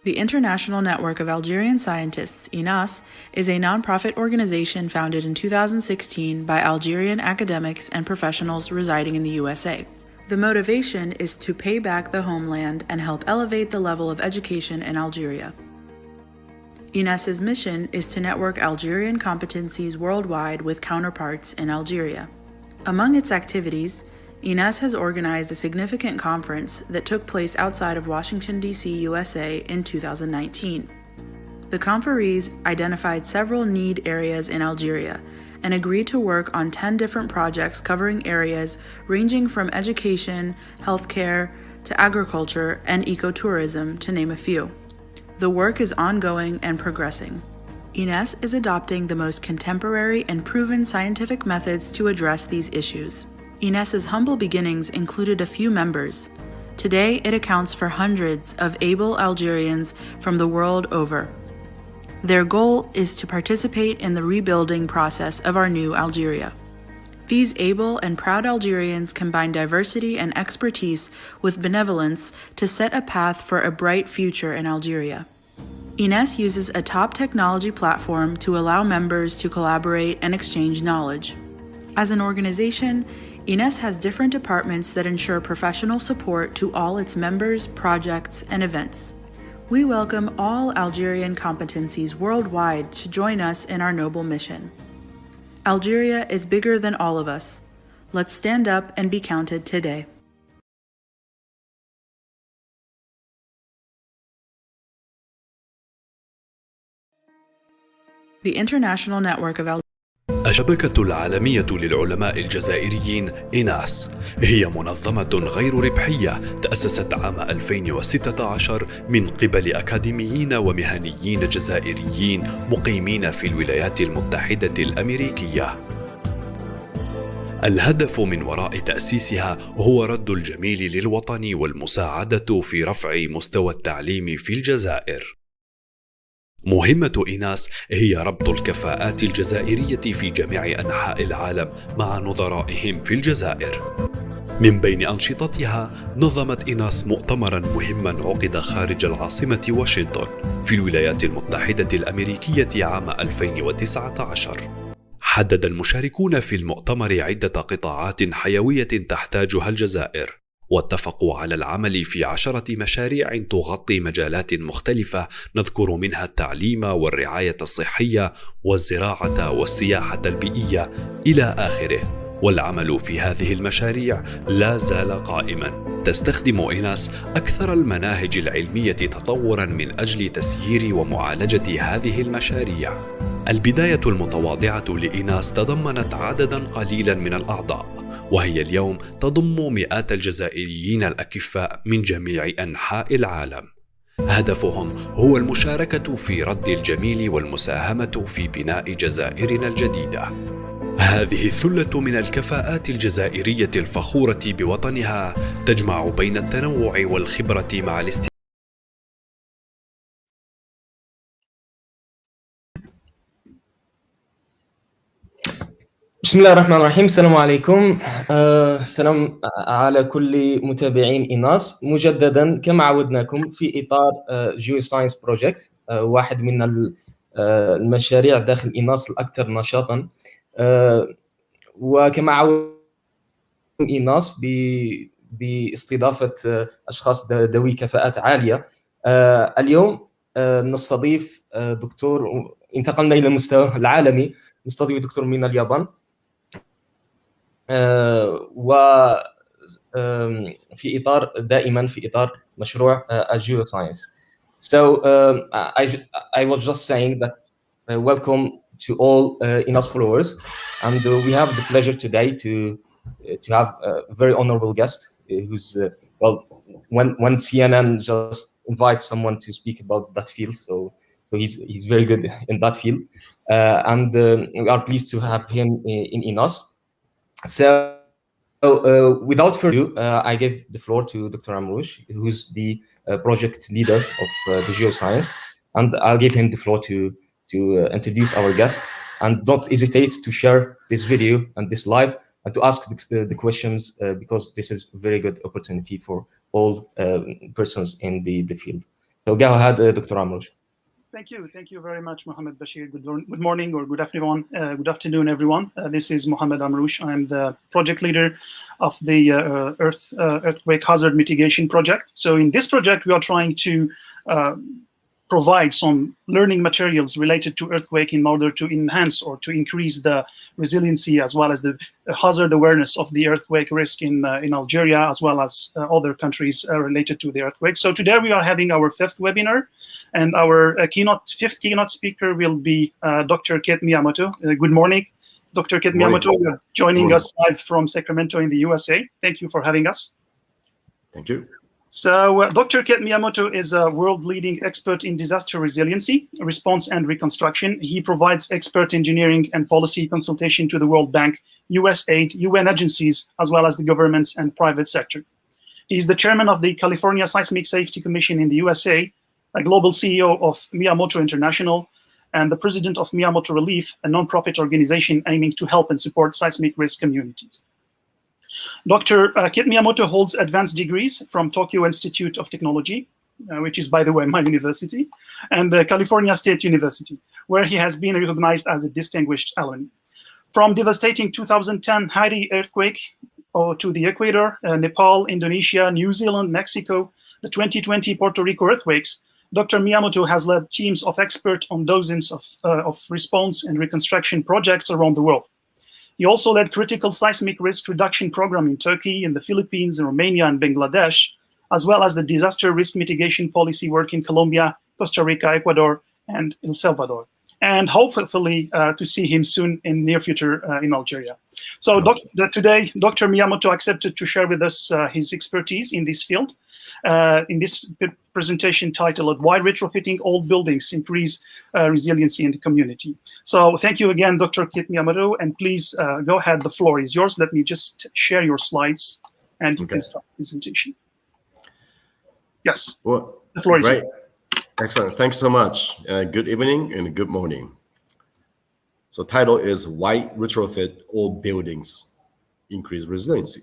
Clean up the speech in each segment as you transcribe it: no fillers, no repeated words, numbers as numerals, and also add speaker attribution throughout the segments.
Speaker 1: The International Network of Algerian Scientists, INAS, is a non-profit organization founded in 2016 by Algerian academics and professionals residing in the USA. The motivation is to pay back the homeland and help elevate the level of education in Algeria. INAS's mission is to network Algerian competencies worldwide with counterparts in Algeria. Among its activities, INAS has organized a significant conference that took place outside of Washington, D.C., USA in 2019. The conferees identified several need areas in Algeria and agreed to work on 10 different projects covering areas ranging from education, healthcare, to agriculture and ecotourism, to name a few. The work is ongoing and progressing. INAS is adopting the most contemporary and proven scientific methods to address these issues. INAS's humble beginnings included a few members. Today, it accounts for hundreds of able Algerians from the world over. Their goal is to participate in the rebuilding process of our new Algeria. These able and proud Algerians combine diversity and expertise with benevolence to set a path for a bright future in Algeria. INAS uses a top technology platform to allow members to collaborate and exchange knowledge. As an organization, INAS has different departments that ensure professional support to all its members, projects, and events. We welcome all Algerian competencies worldwide to join us in our noble mission. Algeria is bigger than all of us. Let's stand up and be counted today. The International Network of
Speaker 2: الشبكة العالمية للعلماء الجزائريين إيناس هي منظمة غير ربحية تأسست عام 2016 من قبل أكاديميين ومهنيين جزائريين مقيمين في الولايات المتحدة الأمريكية. الهدف من وراء تأسيسها هو رد الجميل للوطن والمساعدة في رفع مستوى التعليم في الجزائر. مهمة إيناس هي ربط الكفاءات الجزائرية في جميع أنحاء العالم مع نظرائهم في الجزائر. من بين أنشطتها نظمت إيناس مؤتمراً مهماً عقد خارج العاصمة واشنطن في الولايات المتحدة الأمريكية عام 2019. حدد المشاركون في المؤتمر عدة قطاعات حيوية تحتاجها الجزائر، واتفقوا على العمل في 10 مشاريع تغطي مجالات مختلفة نذكر منها التعليم والرعاية الصحية والزراعة والسياحة البيئية إلى آخره. والعمل في هذه المشاريع لا زال قائما. تستخدم إيناس أكثر المناهج العلمية تطورا من أجل تسيير ومعالجة هذه المشاريع. البداية المتواضعة لإيناس تضمنت عددا قليلا من الأعضاء، وهي اليوم تضم مئات الجزائريين الأكفاء من جميع أنحاء العالم. هدفهم هو المشاركة في رد الجميل والمساهمة في بناء جزائرنا الجديدة. هذه الثلة من الكفاءات الجزائرية الفخورة بوطنها تجمع بين التنوع والخبرة مع
Speaker 3: بسم الله الرحمن الرحيم. السلام عليكم. السلام على كل متابعين إيناس. مجددا كما عودناكم في إطار Geoscience Project، واحد من المشاريع داخل إيناس الأكثر نشاطا، وكما عودنا إيناس باستضافة أشخاص ذوي كفاءات عالية. اليوم نستضيف دكتور، انتقلنا إلى المستوى العالمي، نستضيف دكتور من اليابان، وفي إطار دائما في إطار مشروع Geoscience. So I was just saying that welcome to all INAS followers, and we have the pleasure today to have a very honorable guest who's well, when CNN just invites someone to speak about that field, so he's very good in that field, and we are pleased to have him in INAS. So without further ado, I give the floor to Dr. Amrouche, who's the project leader of the Geoscience, and I'll give him the floor to introduce our guest, and don't hesitate to share this video and this live and to ask the questions, because this is a very good opportunity for all persons in the field. So go ahead, Dr. Amrouche.
Speaker 4: Thank you very much, Mohammed Bashir. Good morning or good afternoon, everyone. This is Mohammed Amrouche. I'm the project leader of the earthquake hazard mitigation project. So in this project, we are trying to provide some learning materials related to earthquake in order to enhance or to increase the resiliency as well as the hazard awareness of the earthquake risk in Algeria as well as other countries related to the earthquake. So today we are having our fifth webinar, and our fifth keynote speaker will be Dr.Kit Miyamoto. Good morning, Dr.Kit Miyamoto. You're joining us live from Sacramento in the USA. Thank you for having us.
Speaker 5: Thank you.
Speaker 4: So Dr.Kit Miyamoto is a world-leading expert in disaster resiliency, response and reconstruction. He provides expert engineering and policy consultation to the World Bank, USAID, UN agencies, as well as the governments and private sector. He is the chairman of the California Seismic Safety Commission in the USA, a global CEO of Miyamoto International, and the president of Miyamoto Relief, a non-profit organization aiming to help and support seismic risk communities. Dr. Kit Miyamoto holds advanced degrees from Tokyo Institute of Technology, which is, by the way, my university, and the California State University, where he has been recognized as a distinguished alumni. From devastating 2010 Haiti earthquake to the Ecuador, Nepal, Indonesia, New Zealand, Mexico, the 2020 Puerto Rico earthquakes, Dr. Miyamoto has led teams of experts on dozens of response and reconstruction projects around the world. He also led critical seismic risk reduction program in Turkey, in the Philippines, in Romania, and Bangladesh, as well as the disaster risk mitigation policy work in Colombia, Costa Rica, Ecuador, and El Salvador. And hopefully to see him soon in near future in Algeria. So today, Dr. Miyamoto accepted to share with us his expertise in this field, in this presentation titled "Why Retrofitting Old Buildings Increase Resiliency in the Community." So thank you again, Dr. Kit Miyamoto, and please go ahead. The floor is yours. Let me just share your slides, and you can start the presentation. Yes, well, the floor is yours.
Speaker 5: Excellent. Thanks so much. Good evening and good morning. So title is "Why Retrofit Old Buildings Increase Resiliency."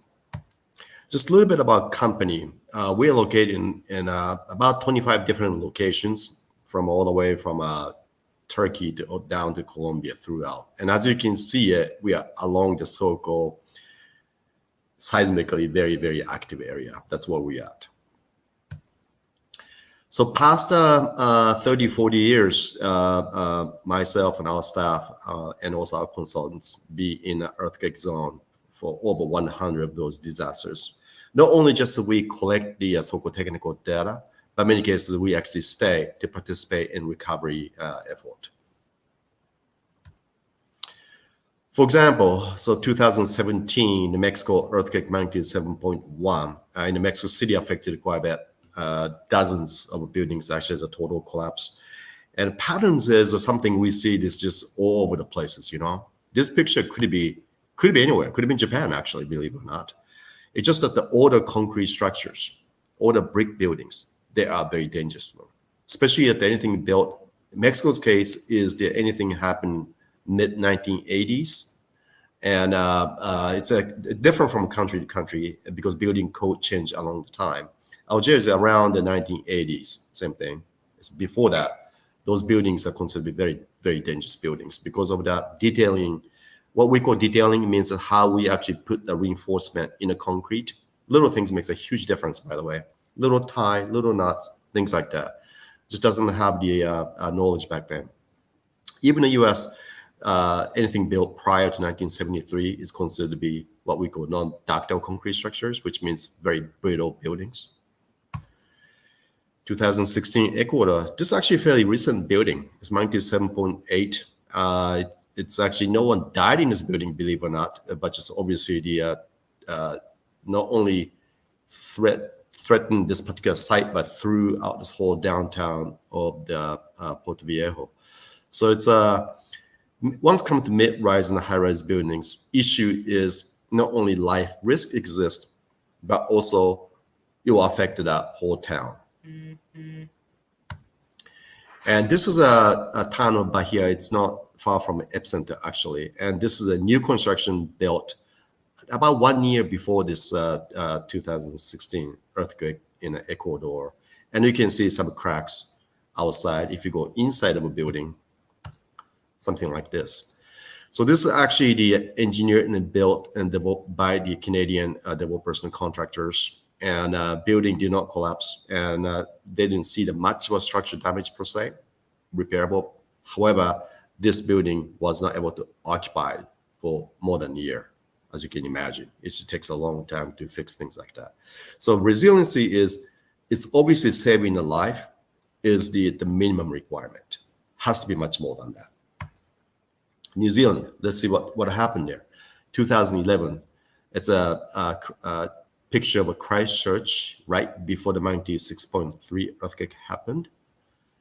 Speaker 5: Just a little bit about company. We are located in about 25 different locations, from all the way from Turkey down to Colombia throughout. And as you can see, we are along the so-called seismically very, very active area. That's where we are at. So past 30, 40 years, myself and our staff and also our consultants be in the earthquake zone for over 100 of those disasters. Not only just we collect the so-called technical data, but in many cases we actually stay to participate in recovery effort. For example, so 2017, the Mexico earthquake magnitude 7.1 in the Mexico City affected quite a bit. Dozens of buildings actually as a total collapse. And patterns is something we see this just all over the places, you know. This picture could be anywhere, could have been Japan actually, believe it or not. It's just that the older concrete structures, older brick buildings, they are very dangerous, especially if anything built. In Mexico's case is that anything happened mid-1980s. And it's different from country to country because building code changed along the time. Algeria is around the 1980s, same thing. It's before that, those buildings are considered to be very, very dangerous buildings because of that detailing. What we call detailing means how we actually put the reinforcement in the concrete. Little things makes a huge difference, by the way. Little tie, little nuts, things like that. Just doesn't have the knowledge back then. Even the US, anything built prior to 1973 is considered to be what we call non-ductile concrete structures, which means very brittle buildings. 2016 Ecuador, this is actually a fairly recent building. It's magnitude 7.8. It's actually no one died in this building, believe it or not, but just obviously the not only threatened this particular site, but throughout this whole downtown of the Puerto Viejo. So it's once come to mid-rise and high-rise buildings, issue is not only life risk exists, but also it will affect that whole town. And this is a town of Bahia. It's not far from the epicenter, actually. And this is a new construction built about 1 year before this 2016 earthquake in Ecuador. And you can see some cracks outside if you go inside of a building, something like this. So this is actually the engineered and built and developed by the Canadian developers and contractors. And building did not collapse, and they didn't see much of a structural damage per se, repairable. However, this building was not able to occupy for more than a year, as you can imagine. It takes a long time to fix things like that. So resiliency it's obviously saving a life is the minimum requirement. Has to be much more than that. New Zealand, let's see what happened there. 2011, it's a picture of a Christchurch right before the magnitude 6.3 earthquake happened.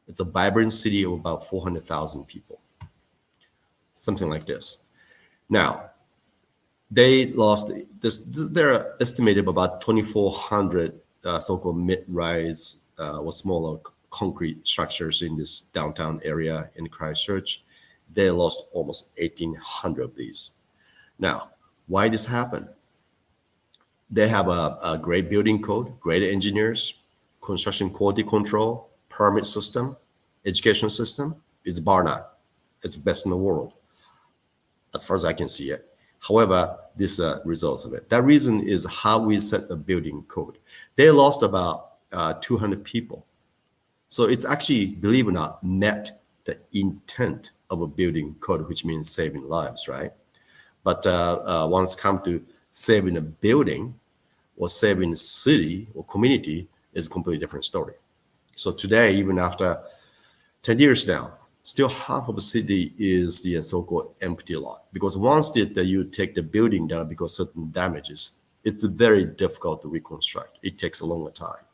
Speaker 5: It's a vibrant city of about 400,000 people, something like this. Now, they lost this. They're estimated about 2,400 so-called mid-rise or smaller concrete structures in this downtown area in Christchurch. They lost almost 1,800 of these. Now, why this happened? They have a great building code, great engineers, construction quality control, permit system, education system. It's bar none. It's best in the world, as far as I can see it. However, this results of it. That reason is how we set the building code. They lost about 200 people. So it's actually, believe it or not, met the intent of a building code, which means saving lives, right? But once it comes to saving a building or saving a city or community is a completely different story. So today, even after 10 years now, still half of the city is the so-called empty lot. Because once you take the building down because certain damages, it's very difficult to reconstruct. It takes a longer time.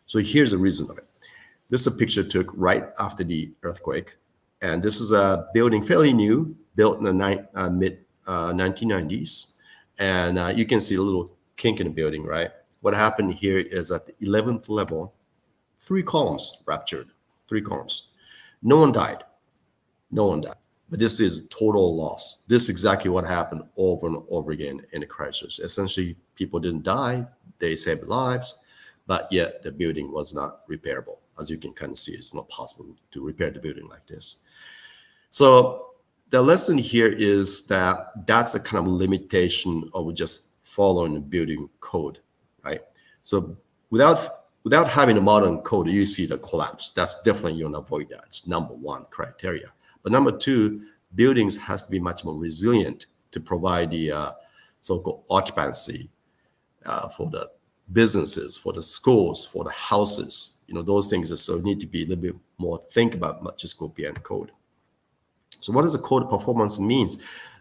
Speaker 5: So here's the reason of it. This is a picture took right after the earthquake. And this is a building fairly new, built in the mid-1990s. And you can see a little kink in the building, right? What happened here is at the 11th level, 3 columns ruptured, 3 columns. No one died. No one died. But this is total loss. This is exactly what happened over and over again in the crisis. Essentially, people didn't die. They saved lives, but yet the building was not repairable. As you can kind of see, it's not possible to repair the building like this. So the lesson here is that that's the kind of limitation of just following the building code, right? So without having a modern code, you see the collapse. That's definitely, you want to avoid that. It's number 1 criteria. But number 2, buildings has to be much more resilient to provide the so-called occupancy for the businesses, for the schools, for the houses. You know, those things so need to be a little bit more think about, not just go beyond code. So what does the code performance means?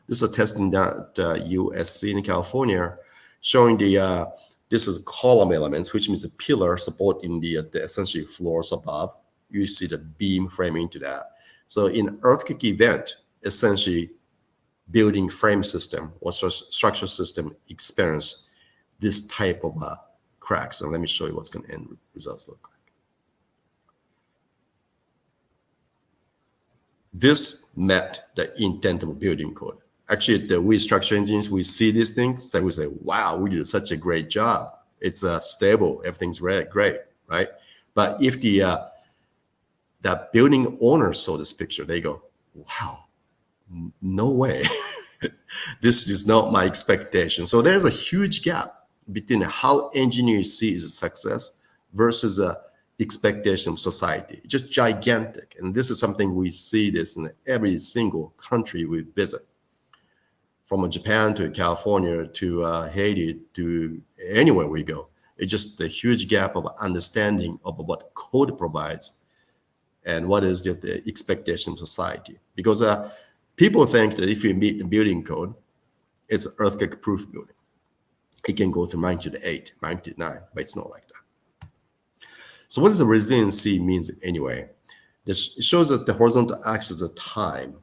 Speaker 5: This is a testing at USC in California, showing this is column elements, which means a pillar supporting the essentially floors above. You see the beam framing into that. So in earthquake event, essentially building frame system or structural system experience this type of cracks. And let me show you what's going to end results look like. This met the intent of a building code. Actually, we structural engineers, we see these things, so we say, wow, we did such a great job. It's stable, everything's great, right? But if the building owner saw this picture, they go, wow, no way. This is not my expectation. So there's a huge gap between how engineers see is a success versus a expectation of society. Just gigantic. And this is something we see this in every single country we visit. From Japan to California to Haiti to anywhere we go. It's just a huge gap of understanding of what code provides and what is the expectation of society. Because people think that if you meet the building code, it's an earthquake-proof building. It can go to magnitude 8, magnitude 9, but it's not like that. So what does the resiliency means anyway? It shows that the horizontal axis is time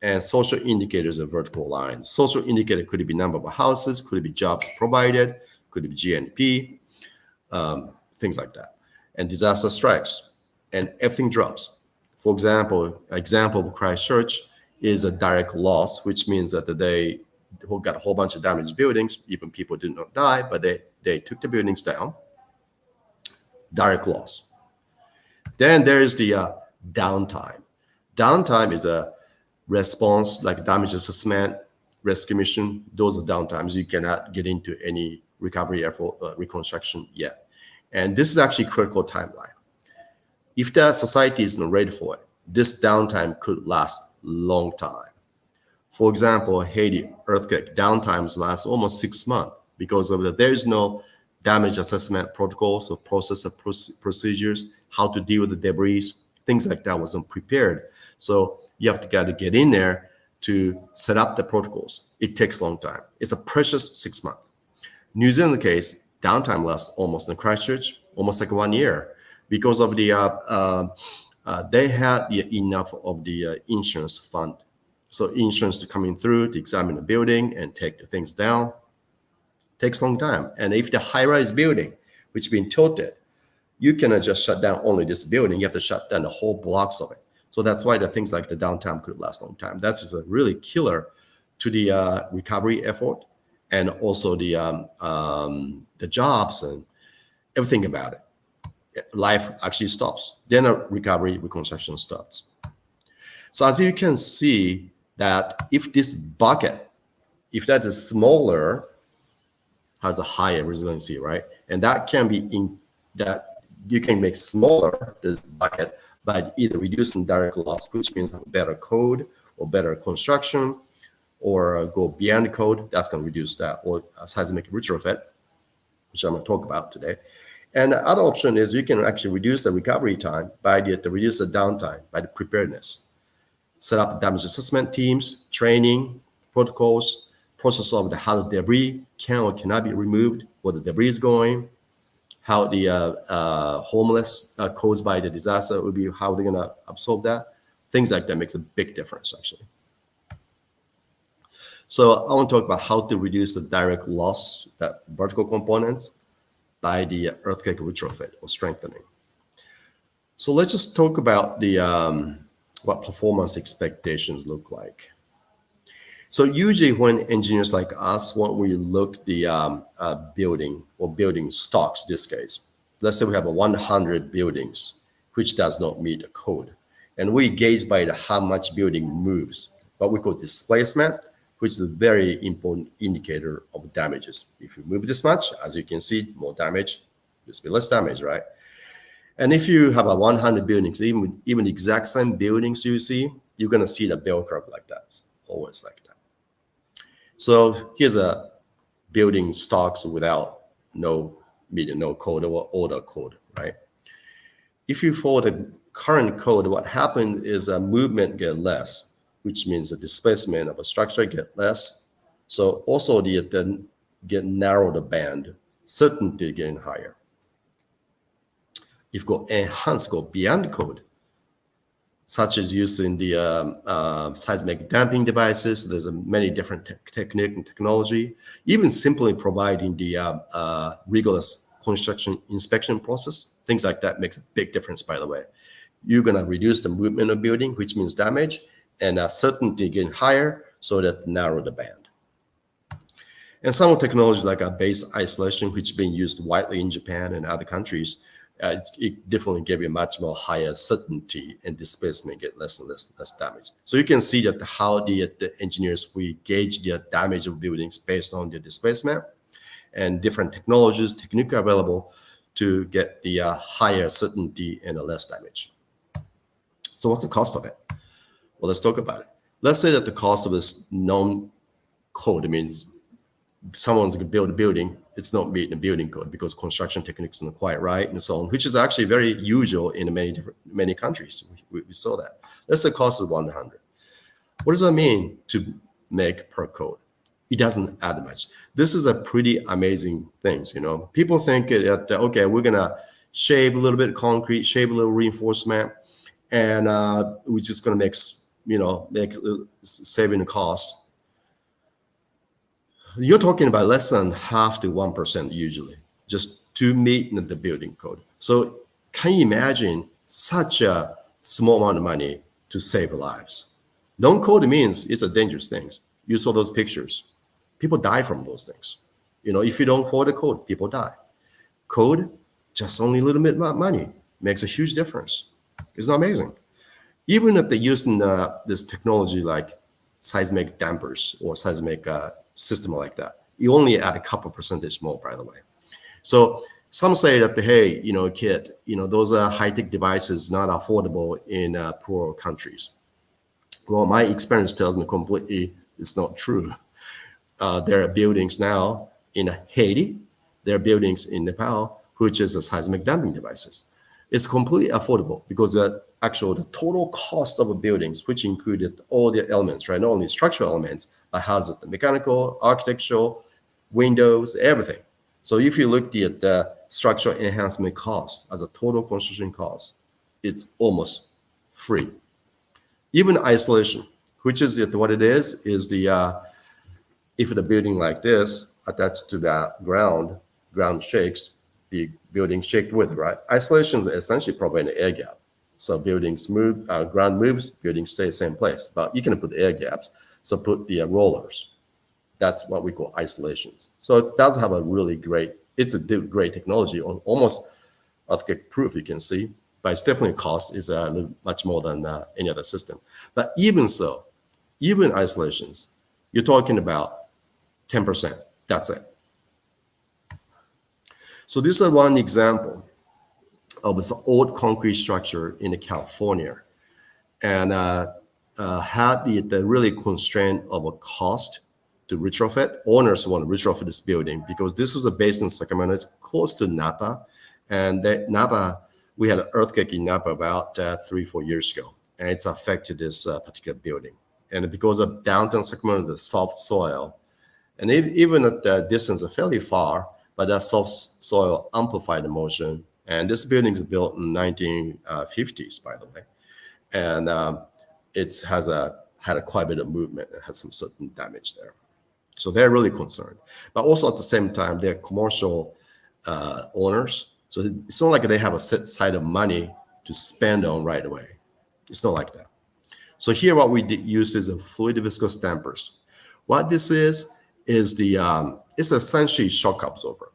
Speaker 5: and social indicators are vertical lines. Social indicator could be number of houses, could be jobs provided, could be GNP, things like that. And disaster strikes and everything drops. For example of Christchurch is a direct loss, which means that they got a whole bunch of damaged buildings. Even people did not die, but they took the buildings down. direct loss. Then there is the downtime. Downtime is a response like damage assessment, rescue mission. Those are downtimes. You cannot get into any recovery effort, reconstruction yet. And this is actually critical timeline. If the society isn't ready for it, this downtime could last long time. For example, Haiti earthquake downtimes last almost 6 months because of there is no damage assessment protocols or process of procedures, how to deal with the debris, things like that wasn't prepared. So you have to get in there to set up the protocols. It takes a long time. It's a precious 6 months. New Zealand case, downtime lasts almost in Christchurch, almost like 1 year because of the, they had enough of the insurance fund. So insurance to coming through to examine the building and take the things down takes a long time. And if the high-rise building, which been tilted, you cannot just shut down only this building. You have to shut down the whole blocks of it. So that's why the things like the downtime could last a long time. That's just a really killer to the recovery effort and also the jobs and everything about it. Life actually stops. Then a recovery, reconstruction starts. So as you can see that if this bucket, if that is smaller, has a higher resiliency, right? And that can be in that you can make smaller this bucket by either reducing direct loss, which means better code or better construction, or go beyond code. That's going to reduce that, or seismic retrofit, which I'm going to talk about today. And the other option is you can actually reduce the recovery time by reduce the downtime by the preparedness. Set up damage assessment teams, training, protocols, process of how the debris can or cannot be removed, where the debris is going, how the homeless caused by the disaster will be, how they're going to absorb that. Things like that makes a big difference, actually. So I want to talk about how to reduce the direct loss, that vertical components, by the earthquake retrofit or strengthening. So let's just talk about the what performance expectations look like. So usually when engineers like us, when we look the building or building stocks, this case, let's say we have 100 buildings, which does not meet the code. And we gauge by how much building moves, what we call displacement, which is a very important indicator of damages. If you move this much, as you can see, more damage, just be less damage, right? And if you have 100 buildings, even the exact same buildings you see, you're gonna see the bell curve like that, always like that. So here's a building stocks without meeting no code or order code, right? If you follow the current code, what happens is a movement get less, which means the displacement of a structure get less. So also the get narrow the band, certainty getting higher. If you go enhance, go beyond code, such as using the seismic damping devices. There's many different technique and technology. Even simply providing the rigorous construction inspection process, things like that makes a big difference, by the way. You're gonna reduce the movement of building, which means damage, and certainty getting higher, so that narrow the band. And some of technologies like a base isolation, which is being used widely in Japan and other countries, it definitely give you much more higher certainty, and displacement get less and less damage. So you can see that how the engineers, we gauge the damage of buildings based on the displacement, and different technologies, technique available to get the higher certainty and less damage. So what's the cost of it? Well, let's talk about it. Let's say that the cost of this known code means someone's going to build a building, it's not meeting the building code because construction techniques are not quite right and so on, which is actually very usual in many countries. We saw that. Let's say cost is 100. What does that mean to make per code? It doesn't add much. This is a pretty amazing thing, you know. People think that, okay, we're gonna shave a little bit of concrete, shave a little reinforcement, and we're just gonna make saving the cost. You're talking about less than half to 1% usually, just to meet the building code. So can you imagine such a small amount of money to save lives? Non-code means it's a dangerous thing. You saw those pictures. People die from those things. You know, if you don't follow the code, people die. Code just only a little bit of money makes a huge difference. Isn't that amazing? Even if they're using this technology like seismic dampers or seismic system like that, you only add a couple percentage more, by the way. So some say that, hey, Kit, those are high-tech devices not affordable in poor countries. Well, my experience tells me completely it's not true. There are buildings now in Haiti, there are buildings in Nepal, which is a seismic damping devices. It's completely affordable because the total cost of a buildings, which included all the elements, right? Not only structural elements, but has the mechanical, architectural, windows, everything. So if you look at the structural enhancement cost as a total construction cost, it's almost free. Even isolation, which is what it is the if the building like this attached to the ground shakes, the building shake with, right? Isolation is essentially providing an air gap. So buildings move, ground moves, buildings stay same place, but you can put air gaps. So put the rollers. That's what we call isolations. So it does have a really great, it's a great technology, almost earthquake proof, you can see, but it's definitely cost is much more than any other system. But even so, even isolations, you're talking about 10%, that's it. So this is one example of this old concrete structure in California, and had the really constraint of a cost to retrofit. Owners want to retrofit this building because this was based in Sacramento. It's close to Napa, and Napa, we had an earthquake in Napa about 3-4 years ago, and it's affected this particular building. And because of downtown Sacramento, the soft soil, and even at the distance are fairly far, but that soft soil amplified the motion. And this building is built in 1950s, by the way, and it had quite a bit of movement. It has some certain damage there. So they're really concerned. But also at the same time, they're commercial owners. So it's not like they have a set side of money to spend on right away. It's not like that. So here what we use is a fluid viscous dampers. What this is it's essentially shock absorber.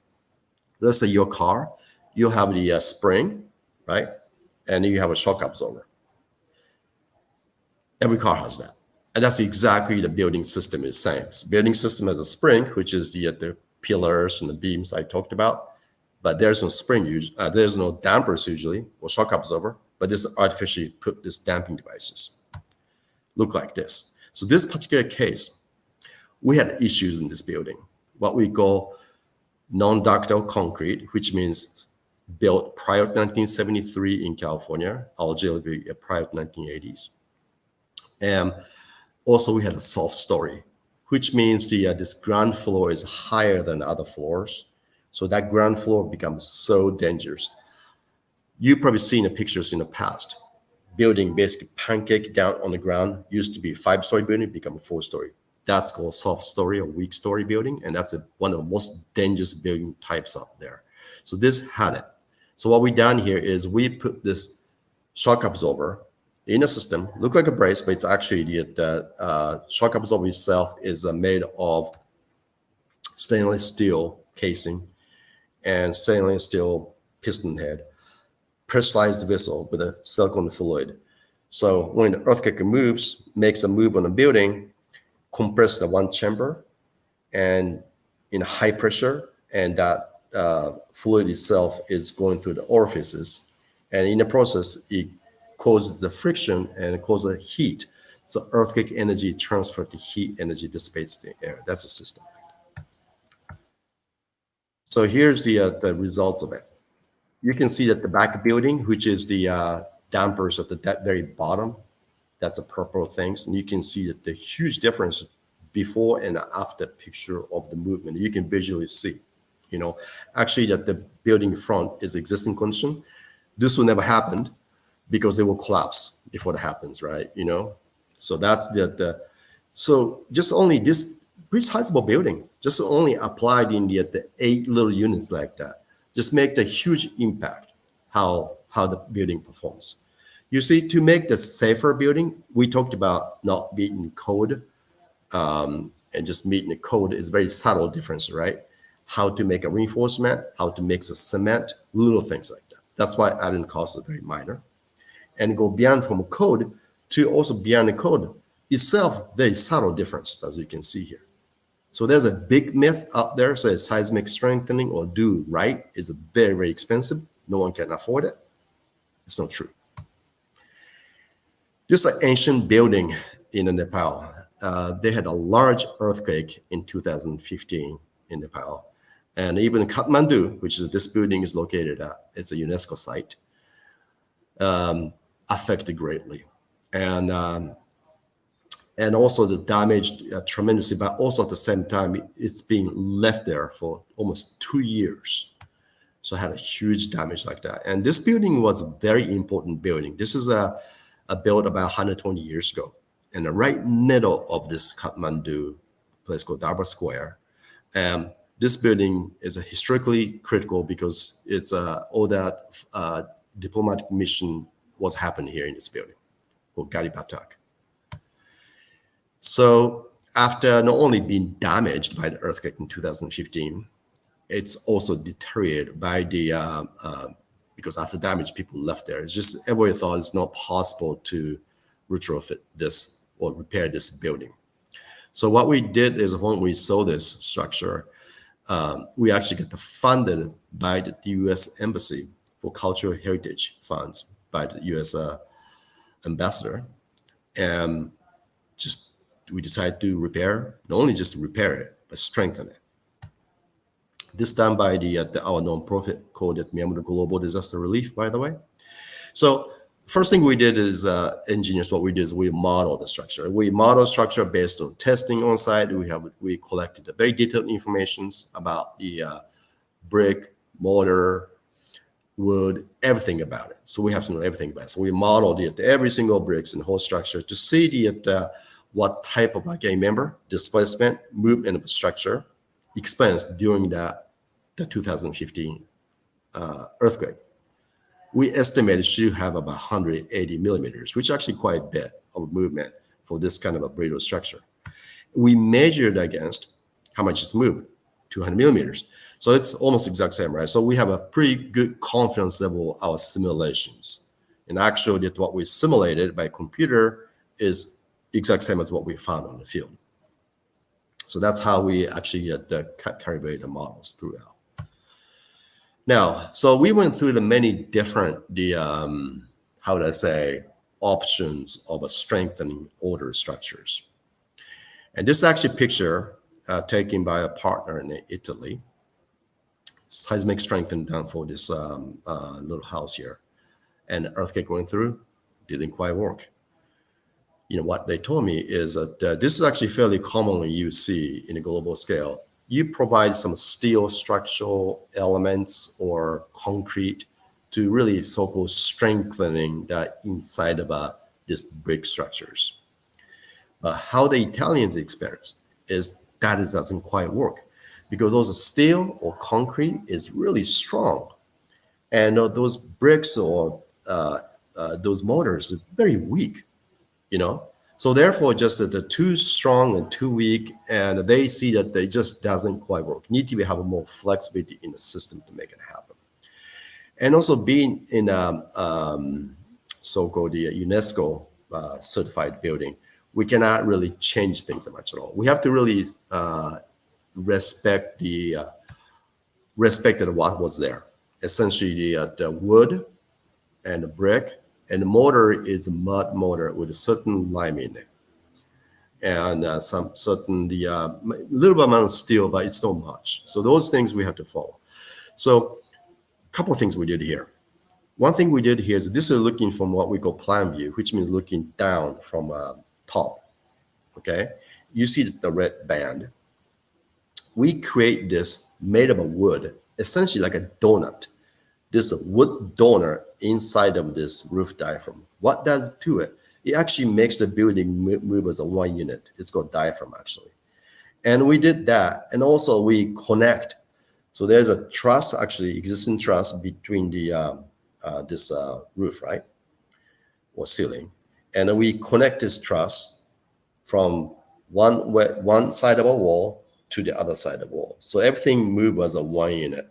Speaker 5: Let's say your car, you have the spring, right? And you have a shock absorber. Every car has that. And that's exactly the building system is saying. So building system has a spring, which is the pillars and the beams I talked about. But there's no spring, there's no dampers usually, or shock absorber, but this artificially put this damping devices. Look like this. So this particular case, we had issues in this building, what we call non-ductile concrete, which means built prior to 1973 in California, allegedly prior to 1980s. And also we had a soft story, which means this ground floor is higher than other floors. So that ground floor becomes so dangerous. You've probably seen the pictures in the past. Building basically pancake down on the ground, used to be a 5-story building, become a 4-story. That's called soft story or weak story building. And that's one of the most dangerous building types out there. So this had it. So what we done here is we put this shock absorber in a system, look like a brace, but it's actually the shock absorber itself is made of stainless steel casing and stainless steel piston head, pressurized vessel with a silicone fluid. So when the earthquake moves, makes a move on a building, compress the one chamber and in high pressure, and that fluid itself is going through the orifices. And in the process, it causes the friction and it causes the heat. So earthquake energy transfer to heat energy dissipates the air. That's the system. So here's the results of it. You can see that the back building, which is the dampers at the very bottom, that's a purple things. And you can see that the huge difference before and after picture of the movement. You can visually see, actually that the building front is existing condition. This will never happen because they will collapse before it happens, right? So that's so just only this pretty sizable building, just only applied in the 8 little units like that, just make the huge impact how the building performs. You see, to make the safer building, we talked about not beating code, and just meeting the code is very subtle difference, right? how to make a reinforcement, how to mix a cement, little things like that. That's why add-in costs are very minor. And go beyond from code to also beyond the code itself, very subtle differences, as you can see here. So there's a big myth out there, so seismic strengthening or do right is very, very expensive. No one can afford it. It's not true. Just an ancient building in Nepal. They had a large earthquake in 2015 in Nepal. And even Kathmandu, which is this building is located at, it's a UNESCO site, affected greatly. And also the damage tremendously, but also at the same time, it's being left there for almost 2 years. So it had a huge damage like that. And this building was a very important building. This is a built about 120 years ago. In the right middle of this Kathmandu place called Darbar Square. This building is historically critical because it's all that diplomatic mission was happening here in this building called Gari Batak. So after not only being damaged by the earthquake in 2015, it's also deteriorated by the, because after damage, people left there. It's just, everybody thought it's not possible to retrofit this or repair this building. So what we did is when we saw this structure, we actually got funded by the US Embassy for Cultural Heritage Funds by the US ambassador. And just we decided to repair, not only just repair it, but strengthen it. This done by our nonprofit called Miyamoto Global Disaster Relief, by the way. So first thing we did is engineers, what we did is we modeled the structure. We modeled structure based on testing on site. We collected very detailed information about the brick, mortar, wood, everything about it. So we have to know everything about it. So we modeled every single bricks and whole structure to see what type of, again, remember, displacement, movement of the structure experienced during the 2015 earthquake. We estimated should have about 180 millimeters, which is actually quite a bit of movement for this kind of a brittle structure. We measured against how much it's moved, 200 millimeters. So it's almost exact same, right? So we have a pretty good confidence level of our simulations. And actually what we simulated by computer is exact same as what we found on the field. So that's how we actually calibrate the models throughout. Now, so we went through the many different, how would I say, options of a strengthening order structures. And this is actually a picture taken by a partner in Italy. Seismic strengthening done for this little house here. And the earthquake went through, didn't quite work. You know, what they told me is that this is actually fairly commonly you see in a global scale. You provide some steel structural elements or concrete to really so-called strengthening that inside of this brick structures. But how the Italians experience is that it doesn't quite work because those steel or concrete is really strong. And those bricks or those mortars are very weak, you know? So therefore, just that they're too strong and too weak, and they see that they just doesn't quite work. Need to have more flexibility in the system to make it happen. And also being in so-called the UNESCO certified building, we cannot really change things much at all. We have to really respect what was there. Essentially, the wood and the brick. And the mortar is a mud mortar with a certain lime in it. And some certain, little bit amount of steel, but it's not much. So those things we have to follow. So a couple of things we did here. One thing we did here is this is looking from what we call plan view, which means looking down from top, okay? You see the red band. We create this made of a wood, essentially like a donut. This wood donut inside of this roof diaphragm. What does it to it? It actually makes the building move as a one unit. It's called diaphragm actually. And we did that. And also we connect. So there's a truss, actually existing truss between the this roof, right? Or ceiling. And then we connect this truss from one side of a wall to the other side of the wall. So everything moves as a one unit.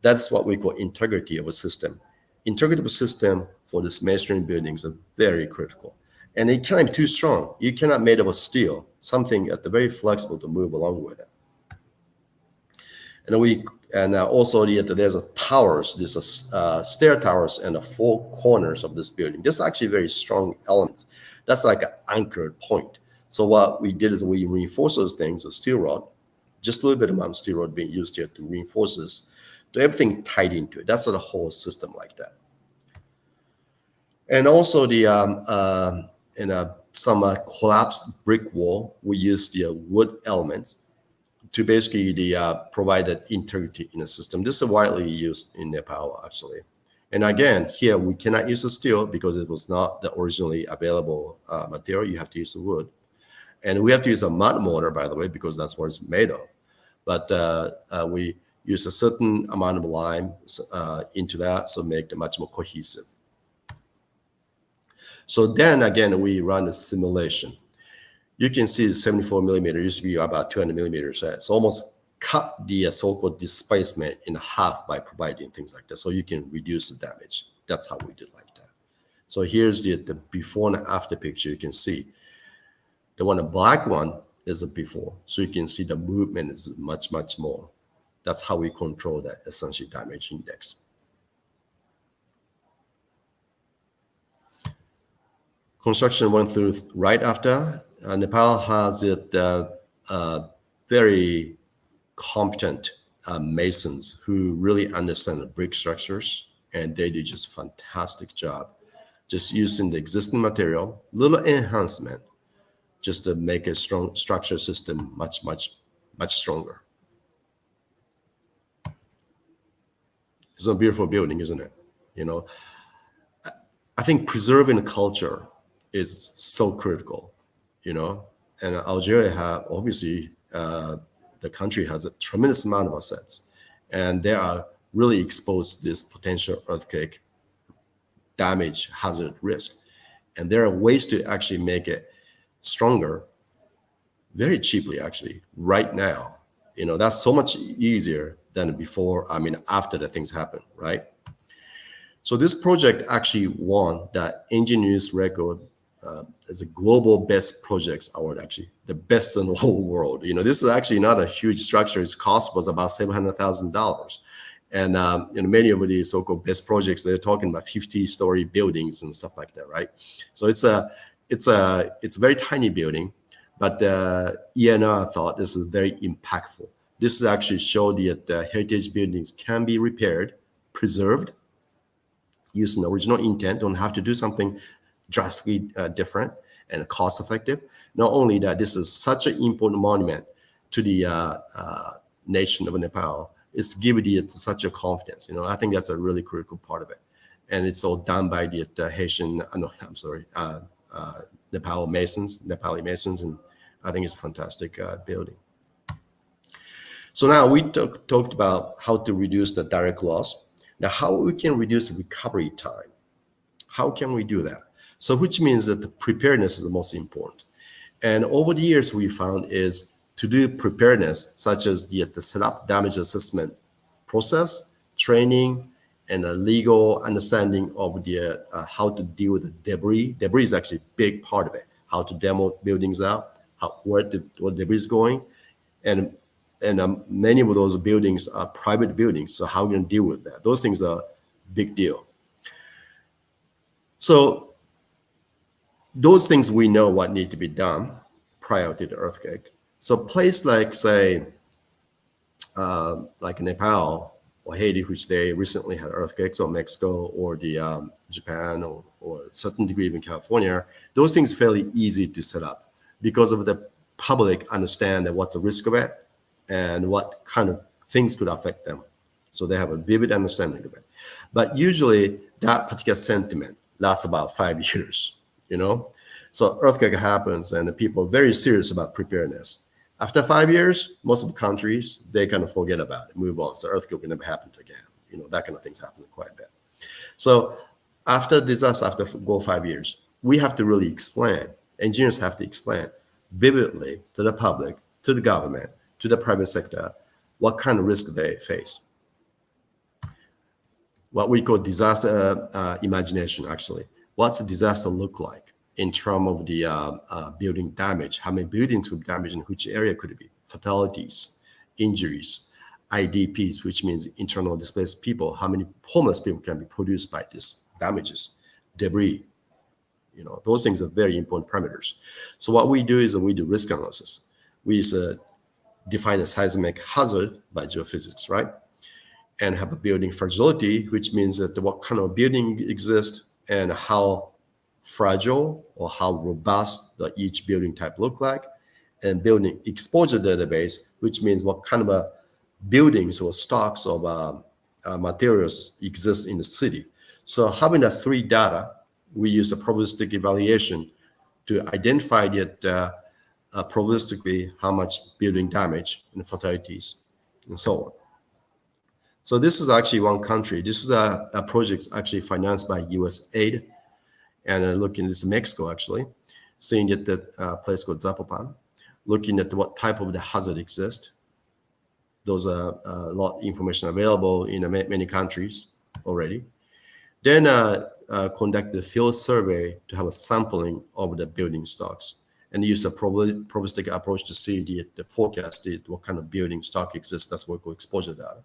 Speaker 5: That's what we call integrity of a system. Integrity of a system for this masonry buildings are very critical. And it cannot be too strong. You cannot make of a steel, something at the very flexible to move along with it. And also there's a towers, there's a stair towers and the four corners of this building. This is actually very strong elements. That's like an anchored point. So what we did is we reinforce those things with steel rod, just a little bit amount of steel rod being used here to reinforce this, to everything tied into it. That's the whole system like that. And also some collapsed brick wall, we use the wood elements to basically provide that integrity in the system. This is widely used in Nepal, actually. And again, here we cannot use the steel because it was not the originally available material. You have to use the wood. And we have to use a mud mortar, by the way, because that's what it's made of. But we use a certain amount of lime into that, so make it much more cohesive. So then again, we run the simulation. You can see the 74 millimeter used to be about 200 millimeters. It's almost cut the so-called displacement in half by providing things like that. So you can reduce the damage. That's how we did like that. So here's the before and after picture. You can see the one, the black one is the before. So you can see the movement is much, much more. That's how we control that essentially damage index. Construction went through right after. Nepal has very competent masons who really understand the brick structures, and they do just a fantastic job, just using the existing material, little enhancement, just to make a strong structure system much stronger. It's a beautiful building, isn't it? You know, I think preserving the culture is so critical, you know, and Algeria have obviously the country has a tremendous amount of assets, and they are really exposed to this potential earthquake damage hazard risk, and there are ways to actually make it stronger very cheaply actually right now. You know, that's so much easier than before, after the things happen, right? So this project actually won the Engineers Record as a global best projects award, actually the best in the whole world. You know, this is actually not a huge structure. Its cost was about $700,000. And many of the so-called best projects, they're talking about 50-story buildings and stuff like that, right? So it's a very tiny building, but ENR thought this is very impactful. This is actually showed that heritage buildings can be repaired, preserved, using the original intent, don't have to do something drastically different and cost effective. Not only that, this is such an important monument to the nation of Nepal. It's given it such a confidence. You know, I think that's a really critical part of it. And it's all done by the Nepali Masons, and I think it's a fantastic building. So now we talked about how to reduce the direct loss. Now, how we can reduce recovery time? How can we do that? So, which means that the preparedness is the most important. And over the years, we found is to do preparedness, such as the setup damage assessment process, training, and a legal understanding of the how to deal with the debris. Debris is actually a big part of it. How to demo buildings out, where debris is going, and many of those buildings are private buildings. So how are we going to deal with that? Those things are a big deal. So those things we know what need to be done prior to the earthquake. So place like, say, like Nepal or Haiti, which they recently had earthquakes, or Mexico, or the Japan, or a certain degree even California, those things are fairly easy to set up because of the public understand that what's the risk of it and what kind of things could affect them. So they have a vivid understanding of it. But usually that particular sentiment lasts about 5 years, you know? So earthquake happens and the people are very serious about preparedness. After 5 years, most of the countries, they kind of forget about it, move on. So earthquake will never happen again. You know, that kind of things happen quite a bit. So after disaster, after 5 years, we have to really explain, engineers have to explain vividly to the public, to the government, to the private sector what kind of risk they face. What we call disaster imagination, actually. What's a disaster look like in terms of the building damage? How many buildings will be damaged, and which area could it be? Fatalities, injuries, IDPs, which means internal displaced people. How many homeless people can be produced by these damages? Debris. Those things are very important parameters. So what we do is we do risk analysis. We define a seismic hazard by geophysics, right? And have a building fragility, which means that what kind of building exists and how fragile or how robust each building type look like, and building exposure database, which means what kind of buildings or stocks of materials exist in the city. So having the three data, we use a probabilistic evaluation to identify that probabilistically how much building damage and fatalities and so on. So this is actually one country. This is a project actually financed by USAID, and looking at this Mexico actually, seeing at the place called Zapopan, looking at what type of the hazard exists. Those are a lot of information available in many countries already. Then conduct the field survey to have a sampling of the building stocks, and use a probabilistic approach to see the forecast, what kind of building stock exists. That's what we call exposure data.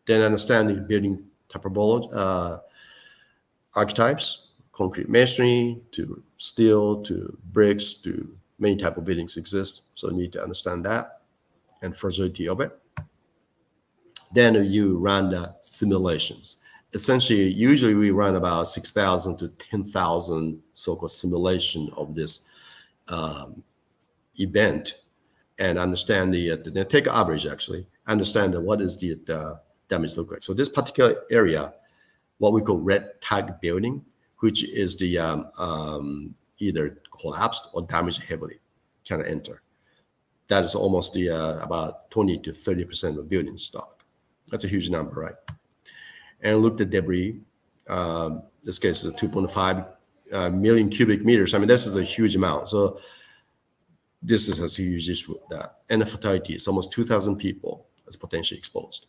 Speaker 5: Then understand the building typology, archetypes, concrete masonry to steel to bricks to many type of buildings exist. So you need to understand that and fragility of it. Then you run the simulations. Essentially, usually we run about 6,000 to 10,000 so-called simulation of this event, and understand take average actually, understand what is the damage look like. So this particular area, what we call red tag building, which is the either collapsed or damaged heavily, can enter. That is almost about 20 to 30% of building stock. That's a huge number, right? And look at debris. This case is 2.5 million cubic meters. I mean, this is a huge amount. So this is a huge issue with that. And the fatality is almost 2,000 people as potentially exposed.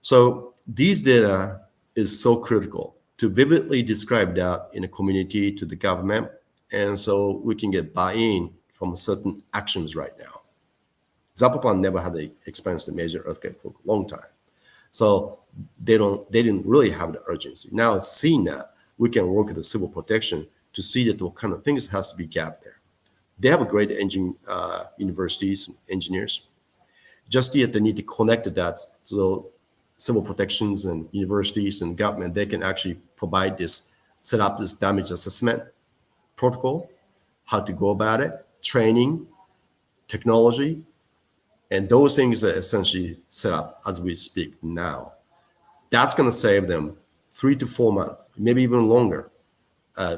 Speaker 5: So these data is so critical to vividly describe that in a community to the government. And so we can get buy-in from certain actions right now. Zapopan never had experienced a major earthquake for a long time. So they didn't really have the urgency. Now seeing that, we can work with the civil protection to see that what kind of things has to be gapped there. They have a great universities, engineers. Just yet they need to connect that so civil protections and universities and government, they can actually provide this, set up this damage assessment protocol, how to go about it, training, technology, and those things are essentially set up as we speak now. That's going to save them 3 to 4 months, maybe even longer,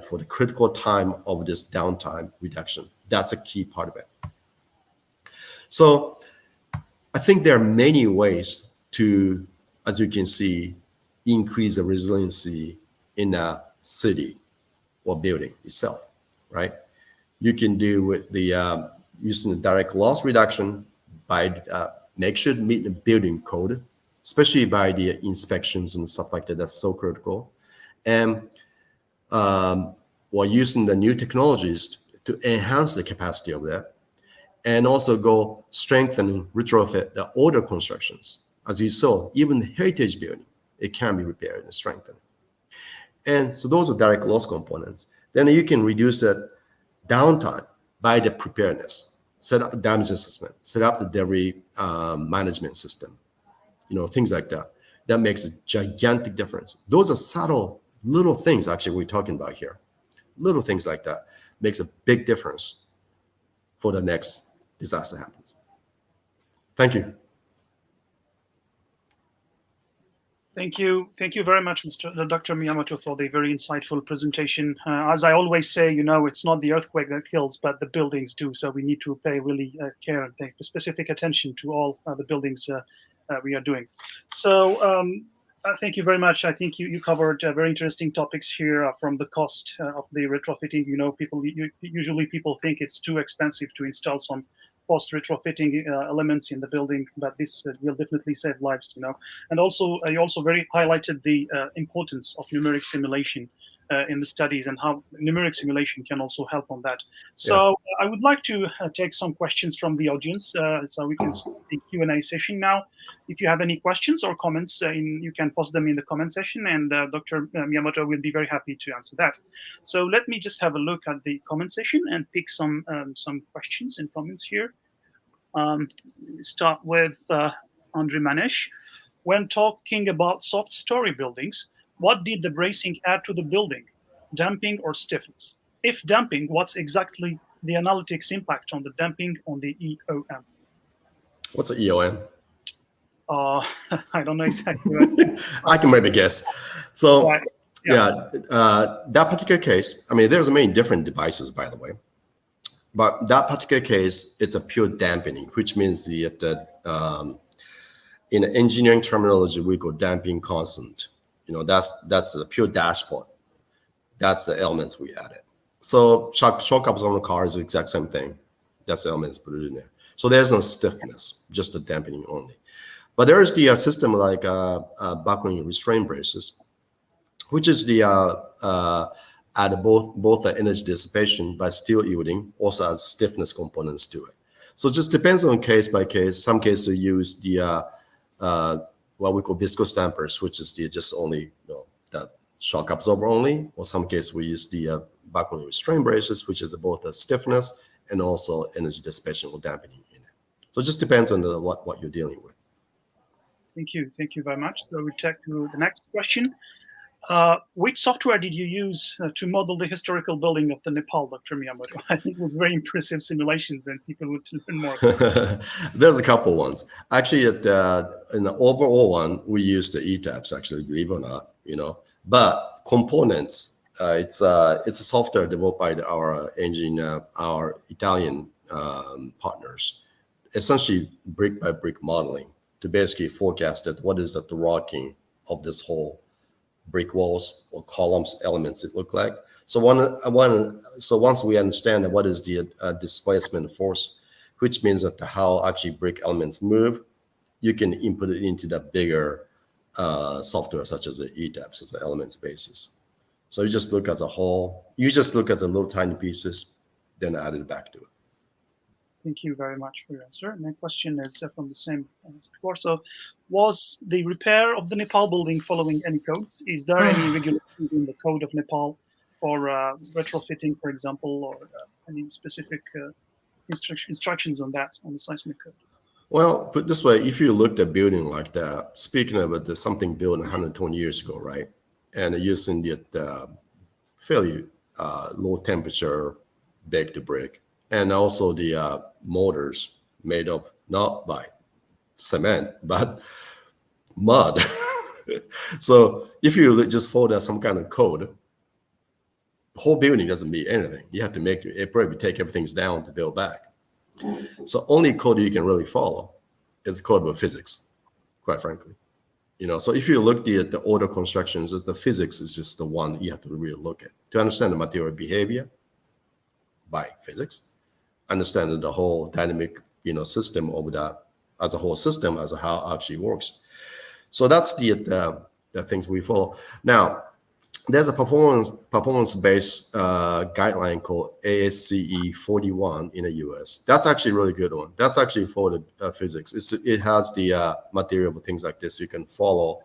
Speaker 5: for the critical time of this downtime reduction. That's a key part of it. So I think there are many ways to, as you can see, increase the resiliency in a city or building itself, right? You can do with the using the direct loss reduction by make sure to meet the building code, especially by the inspections and stuff like that. That's so critical. And or using the new technologies to enhance the capacity of that, and also go strengthen, retrofit the older constructions. As you saw, even the heritage building, it can be repaired and strengthened. And so those are direct loss components. Then you can reduce that downtime by the preparedness, set up the damage assessment, set up the debris management system, things like that. That makes a gigantic difference. Those are subtle little things actually we're talking about here. Little things like that makes a big difference for the next disaster happens. Thank you.
Speaker 4: Thank you very much, Dr. Miyamoto, for the very insightful presentation. As I always say, it's not the earthquake that kills, but the buildings do. So we need to pay really care and take specific attention to all the buildings we are doing. So thank you very much. I think you covered very interesting topics here, from the cost of the retrofitting. Usually people think it's too expensive to install some post-retrofitting elements in the building, but this will definitely save lives, And also, you also very highlighted the importance of numeric simulation in the studies and how numeric simulation can also help on that. So I would like to take some questions from the audience, so we can start the Q&A session now. If you have any questions or comments, you can post them in the comment section, and Dr. Miyamoto will be very happy to answer that. So let me just have a look at the comment section and pick some questions and comments here. Start with Andre Manesh. When talking about soft story buildings, what did the bracing add to the building, damping or stiffness? If damping, what's exactly the analytics impact on the damping on the EOM?
Speaker 5: What's the EOM?
Speaker 4: I don't know exactly.
Speaker 5: I can maybe guess. So,
Speaker 4: right.
Speaker 5: That particular case, I mean, there's many different devices, by the way. But that particular case, it's a pure dampening, which means in engineering terminology, we call damping constant. That's the pure dashboard. That's the elements we added. So shock absorber on the car is the exact same thing. That's the elements put it in there. So there's no stiffness, just the dampening only. But there is the system like buckling restraint braces, which is the add both the energy dissipation by steel yielding, also has stiffness components to it. So it just depends on case by case. Some cases use the what we call viscose dampers, which is just only that shock absorber only, or some cases we use the buckling restraint braces, which is both the stiffness and also energy dissipation or dampening in it. So it just depends on what you're dealing with.
Speaker 4: Thank you very much. So we check to the next question. Which software did you use to model the historical building of the Nepal, Dr. Miyamoto? I think it was very impressive simulations, and people would learn more.
Speaker 5: There's a couple ones. Actually, in the overall one, we used the ETABS, actually, believe it or not, But components, it's a software developed by our Italian partners, essentially brick by brick modeling to basically forecast what is the rocking of this whole brick walls or columns elements it look like. So once we understand what is the displacement force, which means that how actually brick elements move, you can input it into the bigger software such as the ETABS, as the element spaces. So you just look as a whole, you just look at the little tiny pieces, then add it back to it.
Speaker 4: Thank you very much for your answer. My question is from the same as before. So, was the repair of the Nepal building following any codes? Is there any regulations in the code of Nepal for retrofitting, for example, or any specific instructions on that, on the seismic code?
Speaker 5: Well, put this way, if you looked at building like that, speaking of it, there's something built 120 years ago, right? And using the fairly low temperature baked brick, and also the mortars made of not by cement, but mud. So if you just follow some kind of code, the whole building doesn't mean anything. You have to it probably take everything down to build back. So only code you can really follow is code of physics, quite frankly. So if you look at the order constructions, the physics is just the one you have to really look at to understand the material behavior by physics, understand the whole dynamic, system of that as a whole system, as how it actually works. So that's the things we follow. Now, there's a performance-based guideline called ASCE 41 in the US. That's actually a really good one. That's actually for the physics. It has the material for things like this. You can follow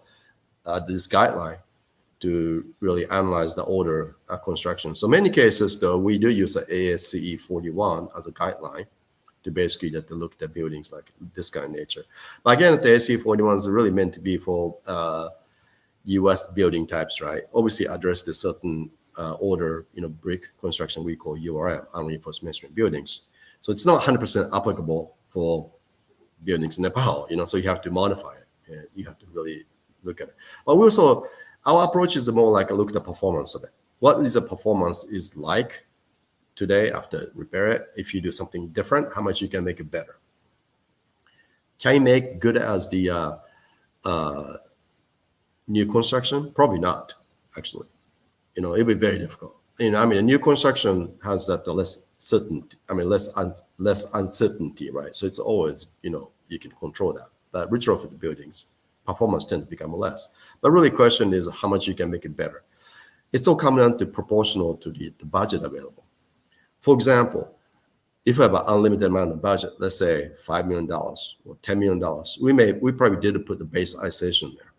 Speaker 5: this guideline to really analyze the order construction. So many cases, though, we do use the ASCE 41 as a guideline to basically to look at the buildings like this kind of nature. But again, the ASCE 41 is really meant to be for US building types, right? Obviously address the certain order, brick construction we call URM, unreinforced masonry buildings. So it's not 100% applicable for buildings in Nepal, so you have to modify it. And you have to really look at it. But we also, our approach is more like a look at the performance of it. What is the performance is like today after repair it? If you do something different, how much you can make it better? Can you make good as the new construction? Probably not, actually. It'd be very difficult. a new construction has that less certainty. Less uncertainty, right? So it's always, you can control that. But retrofit buildings, performance tend to become less. But really, question is how much you can make it better. It's all coming down to proportional to the budget available. For example, if we have an unlimited amount of budget, let's say $5 million or $10 million, we probably did put the base isolation there.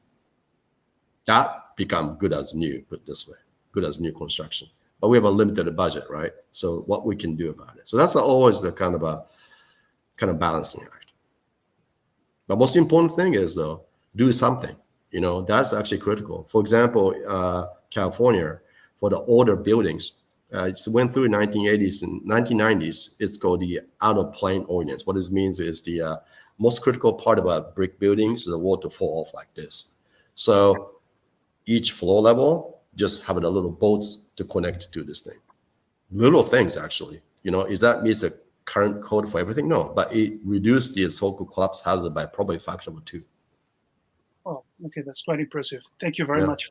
Speaker 5: That become good as new, put it this way, good as new construction. But we have a limited budget, right? So what we can do about it. So that's always the kind of balancing act. But most important thing is though, do something. That's actually critical. For example, California, for the older buildings, it went through 1980s and 1990s. It's called the out of plane ordinance. What this means is the most critical part about brick buildings is the wall to fall off like this. So each floor level just have a little bolts to connect to this thing. Little things actually. Is that meets the current code for everything? No, but it reduced the so-called collapse hazard by probably a factor of 2.
Speaker 4: Oh, okay, that's quite impressive. Thank you very much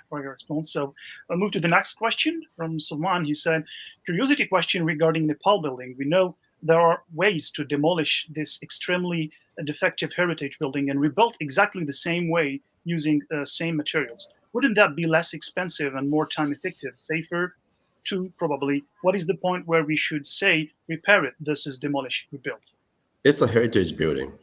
Speaker 4: for your response. So I'll move to the next question from Salman. He said, curiosity question regarding Nepal building. We know there are ways to demolish this extremely defective heritage building and rebuild exactly the same way using same materials. Wouldn't that be less expensive and more time effective, safer? 2, probably. What is the point where we should say repair it versus demolish, rebuild?
Speaker 5: It's a heritage building.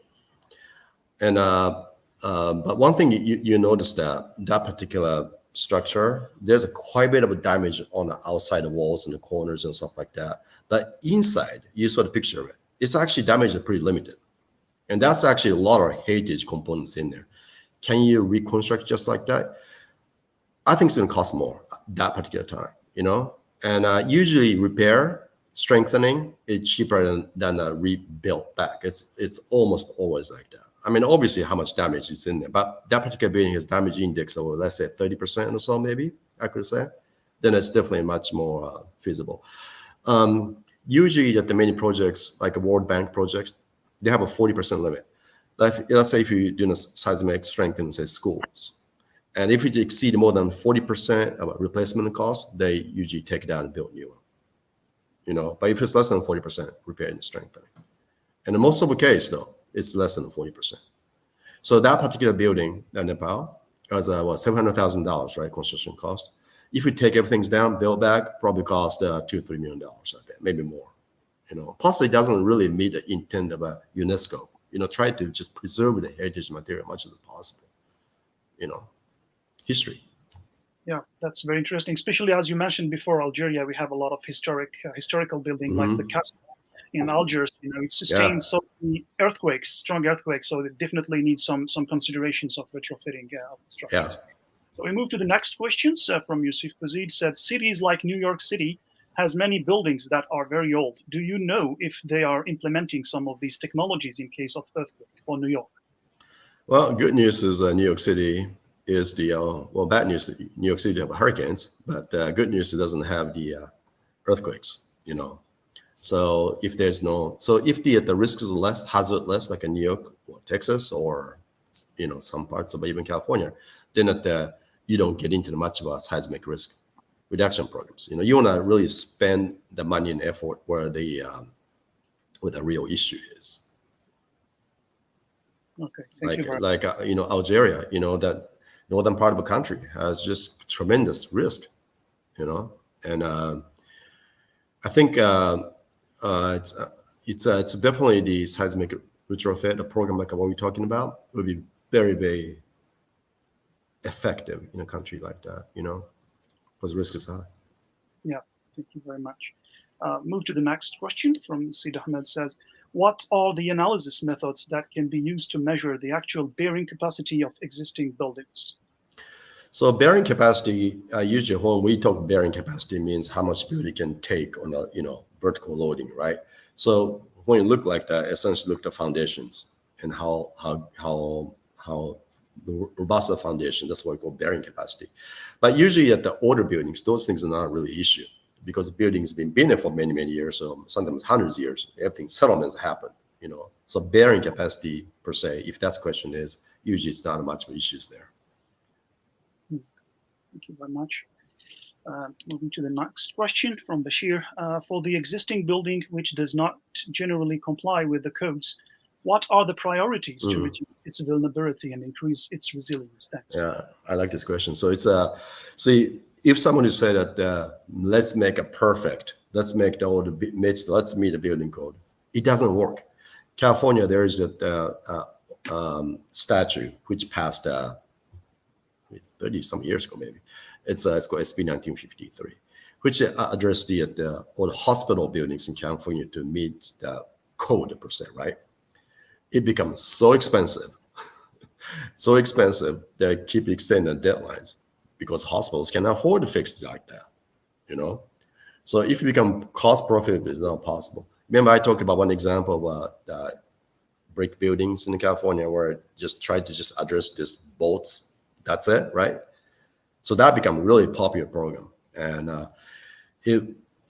Speaker 5: And but one thing you notice that particular structure, there's quite a bit of a damage on the outside of walls and the corners and stuff like that. But inside, you saw the picture of it. It's actually damaged pretty limited. And that's actually a lot of heritage components in there. Can you reconstruct just like that? I think it's going to cost more that particular time, And usually repair, strengthening is cheaper than a rebuilt back. It's almost always like that. Obviously how much damage is in there, but that particular building has damage index of, let's say 30% or so, maybe I could say, then it's definitely much more feasible. Usually at the many projects, like a World Bank projects, they have a 40% limit. Let's say if you're doing a seismic strengthening, say schools, and if it exceeds more than 40% of replacement cost, they usually take it down and build new one. But if it's less than 40%, repair and strengthening. And in most of the case, though, it's less than 40%. So that particular building in Nepal was $700,000, right? Construction cost. If we take everything down, build back, probably cost $2 or $3 million, I bet, maybe more. Plus it doesn't really meet the intent of a UNESCO. Try to just preserve the heritage material as much as possible. History.
Speaker 4: Yeah, that's very interesting. Especially as you mentioned before, Algeria, we have a lot of historical building like the castle in Algiers. It sustained so many earthquakes, strong earthquakes. So it definitely needs some considerations of retrofitting of the structures.
Speaker 5: Yeah.
Speaker 4: So we move to the next questions from Yusuf Bazid. Said cities like New York City has many buildings that are very old. Do you know if they are implementing some of these technologies in case of earthquake for New York?
Speaker 5: Well, good news is New York City is bad news, New York City have hurricanes, but good news, it doesn't have the earthquakes, So if the risk is less, hazard less, like in New York or Texas or, some parts of even California, then you don't get into much of a seismic risk reduction programs. You want to really spend the money and effort where the real issue is.
Speaker 4: Okay, thank you.
Speaker 5: Algeria, that northern part of the country has just tremendous risk, and I think it's definitely the seismic retrofit, a program like what we're talking about, would be very, very effective in a country like that, because risk is high.
Speaker 4: Yeah, thank you very much. Move to the next question from Sid Ahmed. Says, what are the analysis methods that can be used to measure the actual bearing capacity of existing buildings?
Speaker 5: So bearing capacity, usually when we talk bearing capacity, means how much building can take on a vertical loading, right? So when you look like that, essentially look at the foundations and how robust the foundation. That's what we call bearing capacity. But usually at the older buildings, those things are not really an issue because the building's been there for many, many years, so sometimes hundreds of years. Everything settlements happen, So bearing capacity per se, if that's the question is, usually it's not much of issues there.
Speaker 4: Thank you very much. Moving to the next question from Bashir. For the existing building which does not generally comply with the codes, what are the priorities to reduce its vulnerability and increase its resilience? Thanks.
Speaker 5: Yeah, I like this question. So it's see, if somebody said that let's make it perfect, let's make let's meet the building code, it doesn't work. California, there is that statute which passed 30 some years ago, maybe. It's called SB 1953, which addressed all the hospital buildings in California to meet the code per se, right? It becomes so expensive, so expensive that they keep extending deadlines because hospitals cannot afford to fix it like that, you know? So if you become cost profitable, it's not possible. Remember, I talked about one example of brick buildings in California where it just tried to just address this bolts. That's it, right? So that become a really popular program. And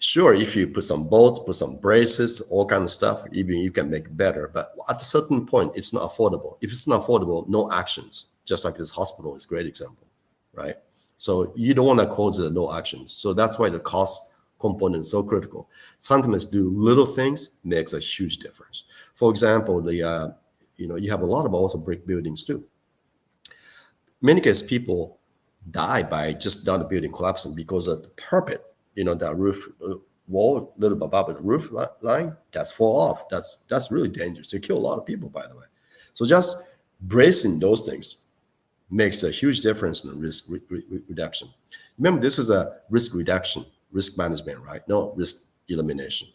Speaker 5: sure, if you put some bolts, put some braces, all kind of stuff, even you can make it better. But at a certain point, it's not affordable. If it's not affordable, no actions. Just like this hospital is a great example, right? So you don't want to cause no actions. So that's why the cost component is so critical. Sometimes do little things makes a huge difference. For example, you have a lot of also brick buildings too. In many cases, people die by just down the building collapsing because of the parapet, that roof wall, a little bit above the roof line, that's fall off. That's really dangerous. It kill a lot of people, by the way. So just bracing those things makes a huge difference in the risk reduction. Remember, this is a risk reduction, risk management, right? No risk elimination.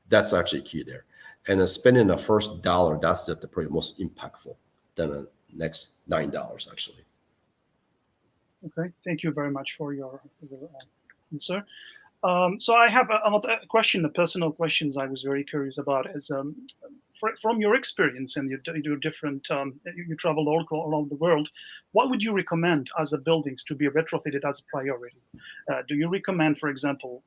Speaker 5: That's actually key there. And spending the first dollar, that's the probably most impactful than the next $9, actually.
Speaker 4: Okay, thank you very much for your answer. So I have a question, a personal questions I was very curious about is from your experience and your different, you traveled all around the world, what would you recommend as a buildings to be retrofitted as a priority? Do you recommend, for example,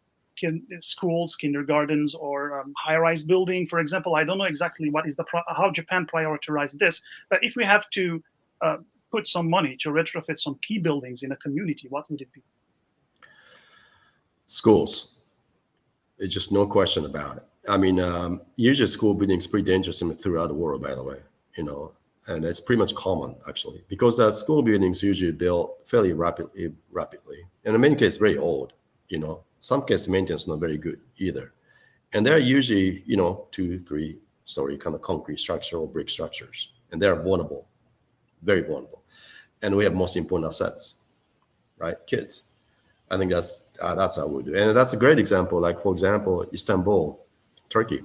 Speaker 4: schools, kindergartens, or high-rise building, for example? I don't know exactly what is how Japan prioritized this, but if we have to put some money to retrofit some key buildings in a community, what would it be?
Speaker 5: Schools. It's just no question about it. I mean, usually school buildings pretty dangerous throughout the world, by the way, and it's pretty much common actually, because that school buildings usually built fairly rapidly, and in many cases very old. Some cases maintenance not very good either, and they're usually 2-3 story kind of concrete structure or brick structures, and they're vulnerable, very vulnerable. And we have most important assets, right? Kids. I think that's how we do. And that's a great example. Like, for example, Istanbul, Turkey,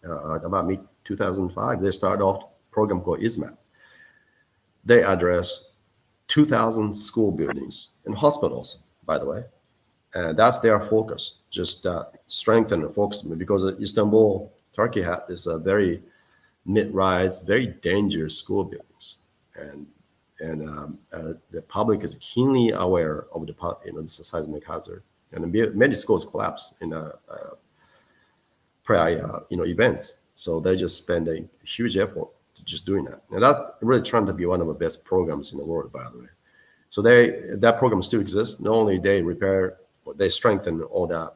Speaker 5: about mid-2005, they started off a program called ISMAP. They address 2,000 school buildings and hospitals, by the way. And that's their focus, just strengthen the focus, because Istanbul, Turkey had this very mid-rise, very dangerous school buildings. And the public is keenly aware of the seismic hazard, and many schools collapse in prior events. So they just spend a huge effort to just doing that, and that's really trying to be one of the best programs in the world, by the way. So that program still exists. Not only they strengthen all the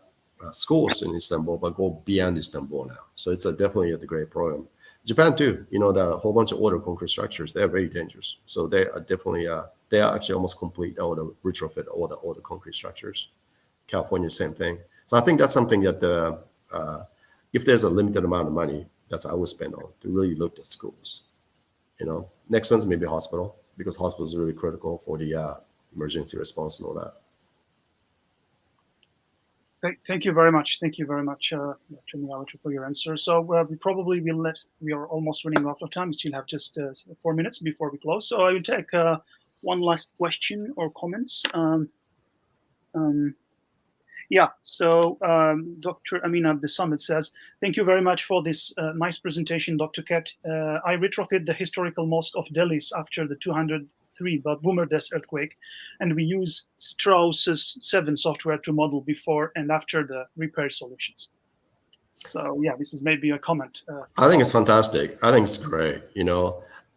Speaker 5: schools in Istanbul, but go beyond Istanbul now. So it's definitely a great program. Japan too, the whole bunch of older concrete structures, they're very dangerous. So they are definitely, they are actually almost complete, all the retrofit, all the concrete structures. California, same thing. So I think that's something that if there's a limited amount of money, that's what I would spend on, to really look at schools. Next one's maybe hospital, because hospitals are really critical for the emergency response and all that.
Speaker 4: Thank you very much. Thank you very much, Dr. Miyamoto, for your answer. So we are almost running out of time. We still have just 4 minutes before we close. So I will take one last question or comments. So Dr. Amina of the Summit says, thank you very much for this nice presentation, Dr. Kit. I retrofit the historical mosque of Delhi after the 2003 Boomer Death earthquake, and we use Strauss's 7 software to model before and after the repair solutions. So yeah, this is maybe a comment.
Speaker 5: I think it's fantastic. I think it's great.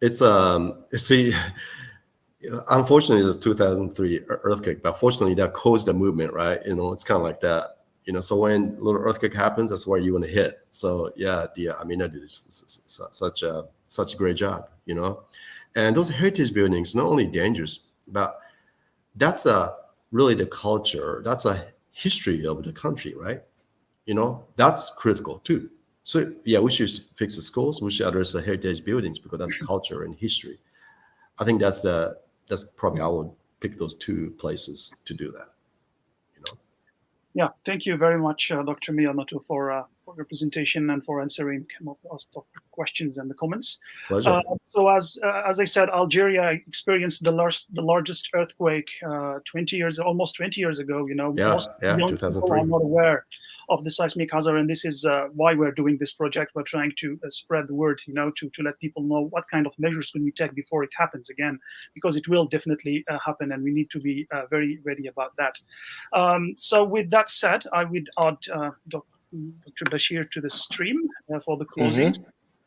Speaker 5: It's Unfortunately, it's a 2003 earthquake, but fortunately that caused the movement, right? It's kind of like that. So when a little earthquake happens, that's where you want to hit. So yeah, Amina did such a great job, And those heritage buildings not only dangerous, but that's really the culture. That's a history of the country, right? That's critical too. So yeah, we should fix the schools. We should address the heritage buildings because that's culture and history. I think that's probably I would pick those two places to do that.
Speaker 4: Yeah, thank you very much, Dr. Miyamoto, for your presentation and for answering most of the questions and the comments.
Speaker 5: Pleasure.
Speaker 4: So as I said, Algeria experienced the largest earthquake almost 20 years ago. Most young
Speaker 5: 2003.
Speaker 4: people are not aware of the seismic hazard, and this is why we're doing this project. We're trying to spread the word, to let people know what kind of measures can we take before it happens again, because it will definitely happen, and we need to be very ready about that. So with that said, I would add Dr. Bashir to the stream for the closing.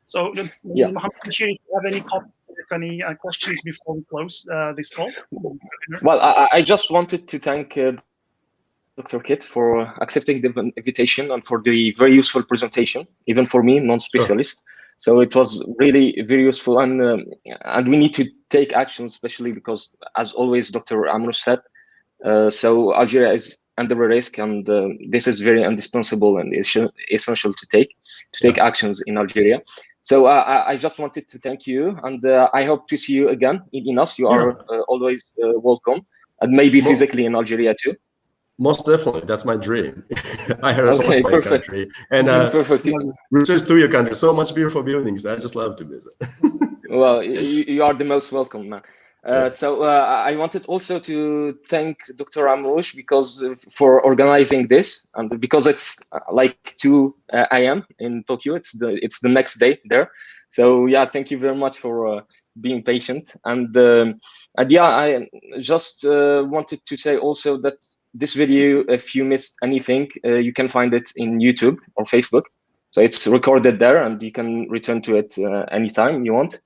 Speaker 4: So, Mohammed Bashir, if you have any questions before we close this call?
Speaker 3: Well, I just wanted to thank Dr. Kit for accepting the invitation and for the very useful presentation, even for me, non-specialist. Sure. So it was really very useful, and we need to take action, especially because, as always, Dr. Amrouche said, so Algeria is under a risk, and this is very indispensable and essential to take actions in Algeria. So I just wanted to thank you, and I hope to see you again in INAS. You are always welcome, and maybe physically in Algeria too.
Speaker 5: Most definitely, that's my dream. I heard so much about your country, and
Speaker 3: perfect.
Speaker 5: Research through your country, so much beautiful buildings. I just love to visit.
Speaker 3: Well, you are the most welcome, man. So I wanted also to thank Dr. Amrouche for organizing this, and because it's like 2 a.m. in Tokyo, it's the next day there. So yeah, thank you very much for being patient, and yeah, I just wanted to say also that this video, if you missed anything, you can find it in YouTube or Facebook. So it's recorded there, and you can return to it anytime you want.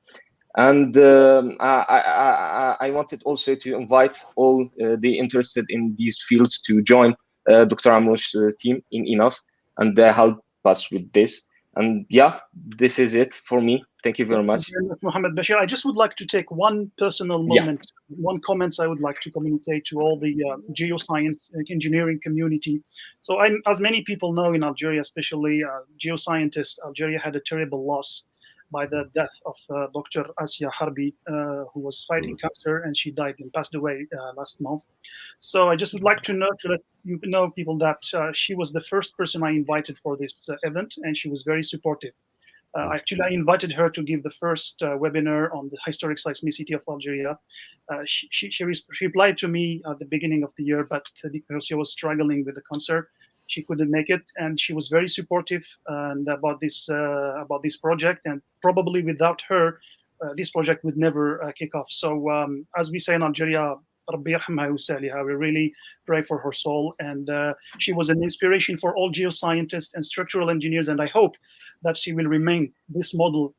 Speaker 3: And I wanted also to invite all the interested in these fields to join Dr. Amrouche's team in INAS and help us with this. And yeah, this is it for me. Thank you very much.
Speaker 4: Thank you very much, Mohammed Bashir. I just would like to take one personal moment, one comment I would like to communicate to all the geoscience engineering community. So as many people know in Algeria, especially geoscientists, Algeria had a terrible loss by the death of Dr. Asya Harbi, who was fighting cancer, and she died and passed away last month. So I just would like to let you know, people, that she was the first person I invited for this event, and she was very supportive. Actually, I invited her to give the first webinar on the historic seismicity of Algeria. She replied to me at the beginning of the year, but because she was struggling with the cancer, she couldn't make it, and she was very supportive and about this project. And probably without her, this project would never kick off. So as we say in Algeria, we really pray for her soul, and she was an inspiration for all geoscientists and structural engineers, and I hope that she will remain this model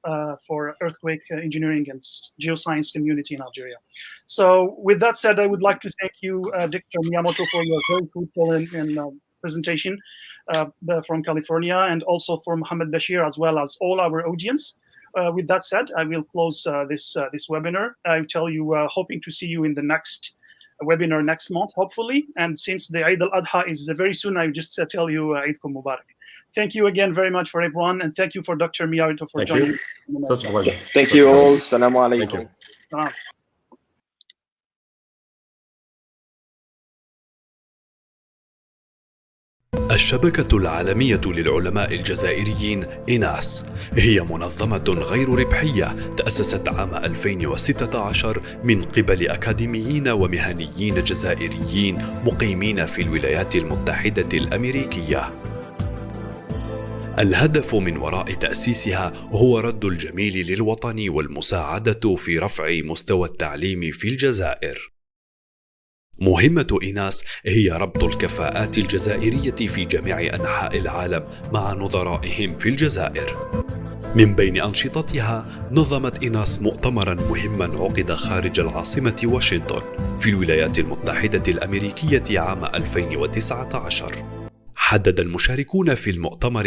Speaker 4: for earthquake engineering and geoscience community in Algeria. So with that said, I would like to thank you, Dr. Miyamoto, for your very fruitful and presentation from California, and also for Mohammed Bashir, as well as all our audience. With that said, I will close this webinar. I tell you, hoping to see you in the next webinar next month, hopefully. And since the Eid al-Adha is very soon, I just tell you Eidkum Mubarak. Thank you again very much for everyone, and thank you for Dr. Miyamoto for joining.
Speaker 5: Such a pleasure.
Speaker 3: Thank you all. Assalamu alaikum.
Speaker 2: الشبكة العالمية للعلماء الجزائريين إيناس هي منظمة غير ربحية تأسست عام 2016 من قبل أكاديميين ومهنيين جزائريين مقيمين في الولايات المتحدة الأمريكية. الهدف من وراء تأسيسها هو رد الجميل للوطن والمساعدة في رفع مستوى التعليم في الجزائر. مهمة إيناس هي ربط الكفاءات الجزائرية في جميع أنحاء العالم مع نظرائهم في الجزائر. من بين أنشطتها نظمت إيناس مؤتمرا مهما عقد خارج العاصمة واشنطن في الولايات المتحدة الأمريكية عام 2019. حدد المشاركون في المؤتمر